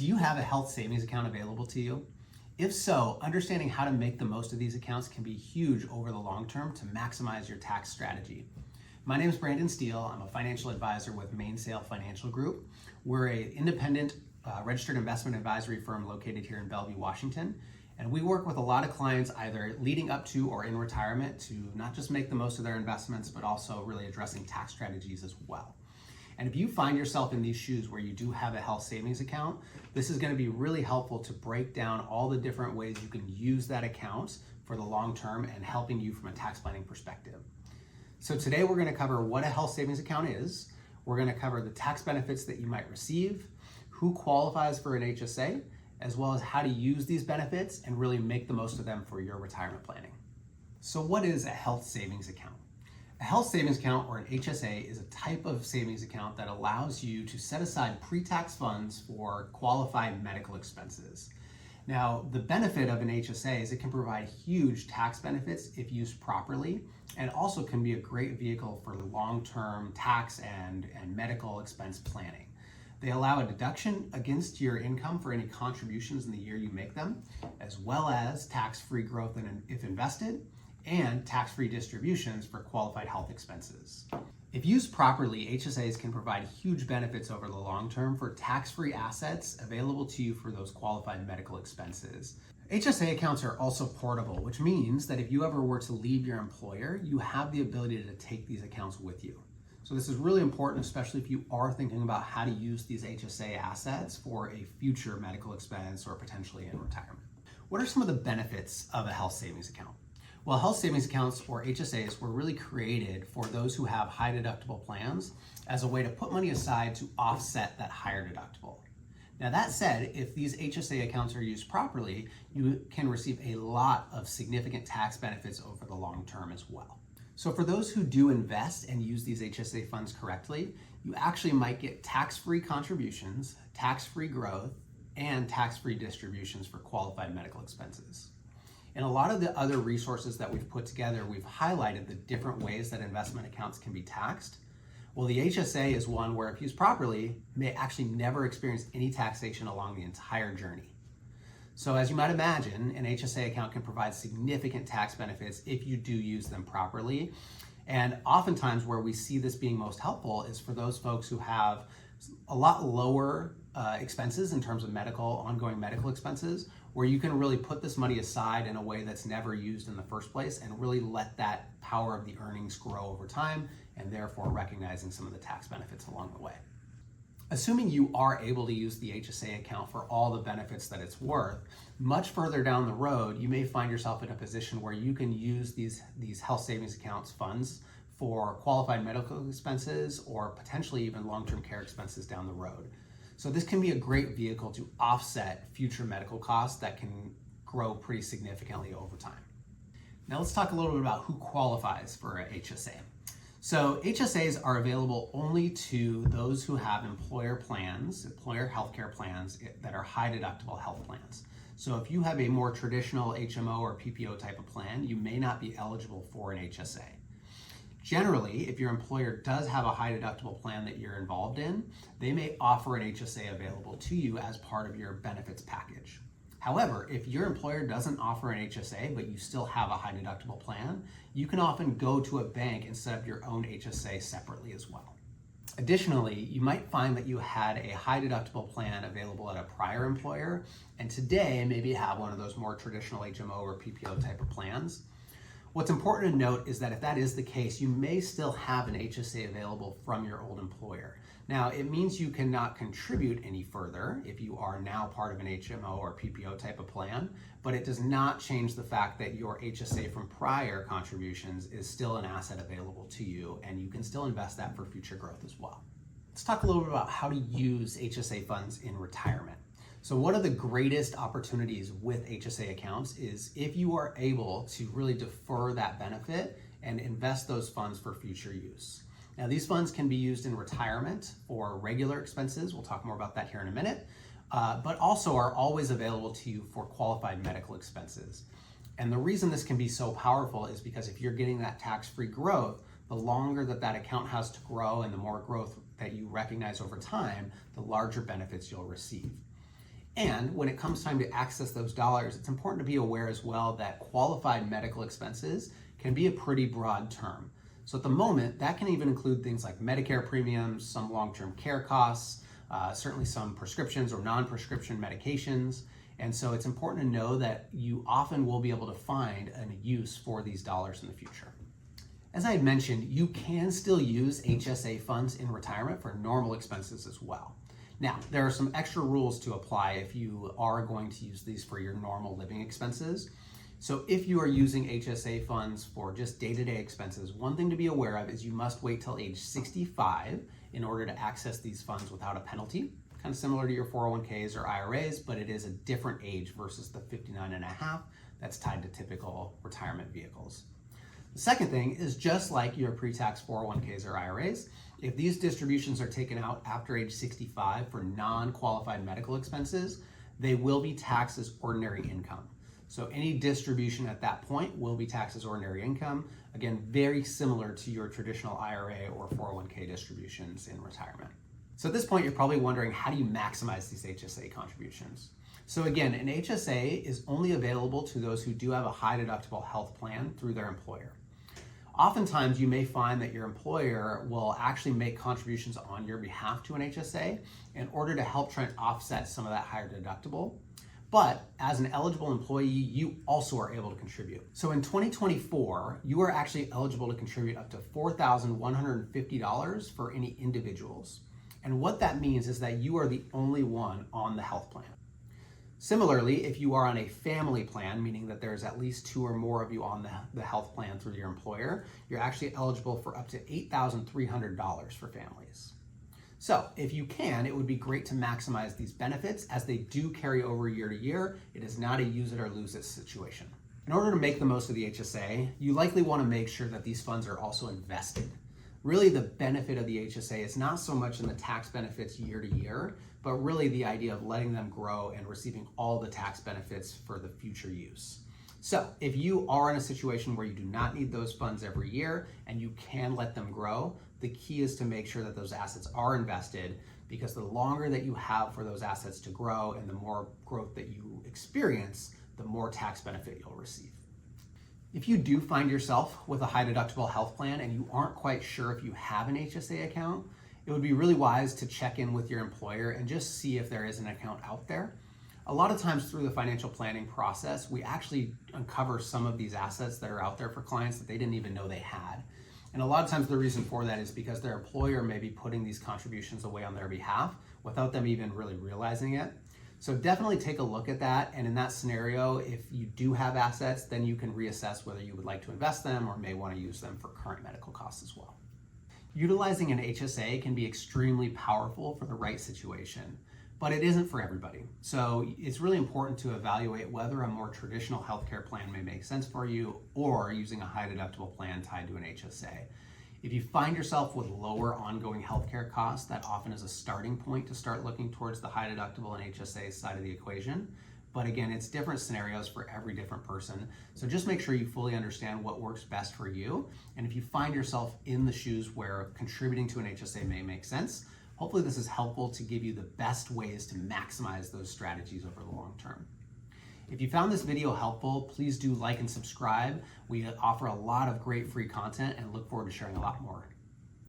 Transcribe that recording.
Do you have a health savings account available to you? If so, understanding how to make the most of these accounts can be huge over the long term to maximize your tax strategy. My name is Brandon Steele. I'm a financial advisor with Mainsail Financial Group. We're an independent registered investment advisory firm located here in Bellevue, Washington. And we work with a lot of clients either leading up to or in retirement to not just make the most of their investments, but also really addressing tax strategies as well. And if you find yourself in these shoes where you do have a health savings account, this is going to be really helpful to break down all the different ways you can use that account for the long term and helping you from a tax planning perspective. So today we're going to cover what a health savings account is. We're going to cover the tax benefits that you might receive, who qualifies for an HSA, as well as how to use these benefits and really make the most of them for your retirement planning. So what is a health savings account? A health savings account, or an HSA, is a type of savings account that allows you to set aside pre-tax funds for qualified medical expenses. Now, the benefit of an HSA is it can provide huge tax benefits if used properly, and also can be a great vehicle for long-term tax and medical expense planning. They allow a deduction against your income for any contributions in the year you make them, as well as tax-free growth if invested, and tax-free distributions for qualified health expenses. If used properly, HSAs can provide huge benefits over the long term for tax-free assets available to you for those qualified medical expenses. HSA accounts are also portable, which means that if you ever were to leave your employer, you have the ability to take these accounts with you. So this is really important, especially if you are thinking about how to use these HSA assets for a future medical expense or potentially in retirement. What are some of the benefits of a health savings account? Well, health savings accounts, or HSAs, were really created for those who have high deductible plans as a way to put money aside to offset that higher deductible. Now that said, if these HSA accounts are used properly, you can receive a lot of significant tax benefits over the long term as well. So for those who do invest and use these HSA funds correctly, you actually might get tax-free contributions, tax-free growth, and tax-free distributions for qualified medical expenses. In a lot of the other resources that we've put together, we've highlighted the different ways that investment accounts can be taxed. Well, the HSA is one where, if used properly, may actually never experience any taxation along the entire journey. So as you might imagine, an HSA account can provide significant tax benefits if you do use them properly. And oftentimes where we see this being most helpful is for those folks who have a lot lower expenses in terms of ongoing medical expenses, where you can really put this money aside in a way that's never used in the first place and really let that power of the earnings grow over time, and therefore recognizing some of the tax benefits along the way. Assuming you are able to use the HSA account for all the benefits that it's worth, much further down the road, you may find yourself in a position where you can use these health savings accounts funds for qualified medical expenses or potentially even long-term care expenses down the road. So this can be a great vehicle to offset future medical costs that can grow pretty significantly over time. Now let's talk a little bit about who qualifies for a HSA. So HSAs are available only to those who have employer healthcare plans that are high deductible health plans. So if you have a more traditional HMO or PPO type of plan, you may not be eligible for an HSA. Generally, if your employer does have a high deductible plan that you're involved in, they may offer an HSA available to you as part of your benefits package. However, if your employer doesn't offer an HSA, but you still have a high deductible plan, you can often go to a bank and set up your own HSA separately as well. Additionally, you might find that you had a high deductible plan available at a prior employer, and today maybe have one of those more traditional HMO or PPO type of plans. What's important to note is that if that is the case, you may still have an HSA available from your old employer. Now, it means you cannot contribute any further if you are now part of an HMO or PPO type of plan, but it does not change the fact that your HSA from prior contributions is still an asset available to you, and you can still invest that for future growth as well. Let's talk a little bit about how to use HSA funds in retirement. So one of the greatest opportunities with HSA accounts is if you are able to really defer that benefit and invest those funds for future use. Now, these funds can be used in retirement for regular expenses. We'll talk more about that here in a minute, but also are always available to you for qualified medical expenses. And the reason this can be so powerful is because if you're getting that tax-free growth, the longer that account has to grow and the more growth that you recognize over time, the larger benefits you'll receive. And when it comes time to access those dollars, it's important to be aware as well that qualified medical expenses can be a pretty broad term. So at the moment, that can even include things like Medicare premiums, some long-term care costs, certainly some prescriptions or non-prescription medications. And so it's important to know that you often will be able to find a use for these dollars in the future. As I had mentioned, you can still use HSA funds in retirement for normal expenses as well. Now, there are some extra rules to apply if you are going to use these for your normal living expenses. So if you are using HSA funds for just day-to-day expenses, one thing to be aware of is you must wait till age 65 in order to access these funds without a penalty. Kind of similar to your 401ks or IRAs, but it is a different age versus the 59 and a half that's tied to typical retirement vehicles. The second thing is just like your pre-tax 401ks or IRAs, if these distributions are taken out after age 65 for non-qualified medical expenses, they will be taxed as ordinary income. So any distribution at that point will be taxed as ordinary income. Again, very similar to your traditional IRA or 401k distributions in retirement. So at this point, you're probably wondering, how do you maximize these HSA contributions? So again, an HSA is only available to those who do have a high deductible health plan through their employer. Oftentimes, you may find that your employer will actually make contributions on your behalf to an HSA in order to help try and offset some of that higher deductible. But as an eligible employee, you also are able to contribute. So in 2024, you are actually eligible to contribute up to $4,150 for any individuals. And what that means is that you are the only one on the health plan. Similarly, if you are on a family plan, meaning that there's at least two or more of you on the health plan through your employer, you're actually eligible for up to $8,300 for families. So if you can, it would be great to maximize these benefits as they do carry over year to year. It is not a use it or lose it situation. In order to make the most of the HSA, you likely want to make sure that these funds are also invested. Really, the benefit of the HSA is not so much in the tax benefits year to year, but really the idea of letting them grow and receiving all the tax benefits for the future use. So if you are in a situation where you do not need those funds every year and you can let them grow, the key is to make sure that those assets are invested, because the longer that you have for those assets to grow and the more growth that you experience, the more tax benefit you'll receive. If you do find yourself with a high deductible health plan and you aren't quite sure if you have an HSA account, it would be really wise to check in with your employer and just see if there is an account out there. A lot of times through the financial planning process, we actually uncover some of these assets that are out there for clients that they didn't even know they had. And a lot of times the reason for that is because their employer may be putting these contributions away on their behalf without them even really realizing it. So definitely take a look at that. And in that scenario, if you do have assets, then you can reassess whether you would like to invest them or may want to use them for current medical costs as well. Utilizing an HSA can be extremely powerful for the right situation, but it isn't for everybody. So it's really important to evaluate whether a more traditional healthcare plan may make sense for you or using a high deductible plan tied to an HSA. If you find yourself with lower ongoing healthcare costs, that often is a starting point to start looking towards the high deductible and HSA side of the equation. But again, it's different scenarios for every different person. So just make sure you fully understand what works best for you. And if you find yourself in the shoes where contributing to an HSA may make sense, hopefully this is helpful to give you the best ways to maximize those strategies over the long term. If you found this video helpful, please do like and subscribe. We offer a lot of great free content and look forward to sharing a lot more.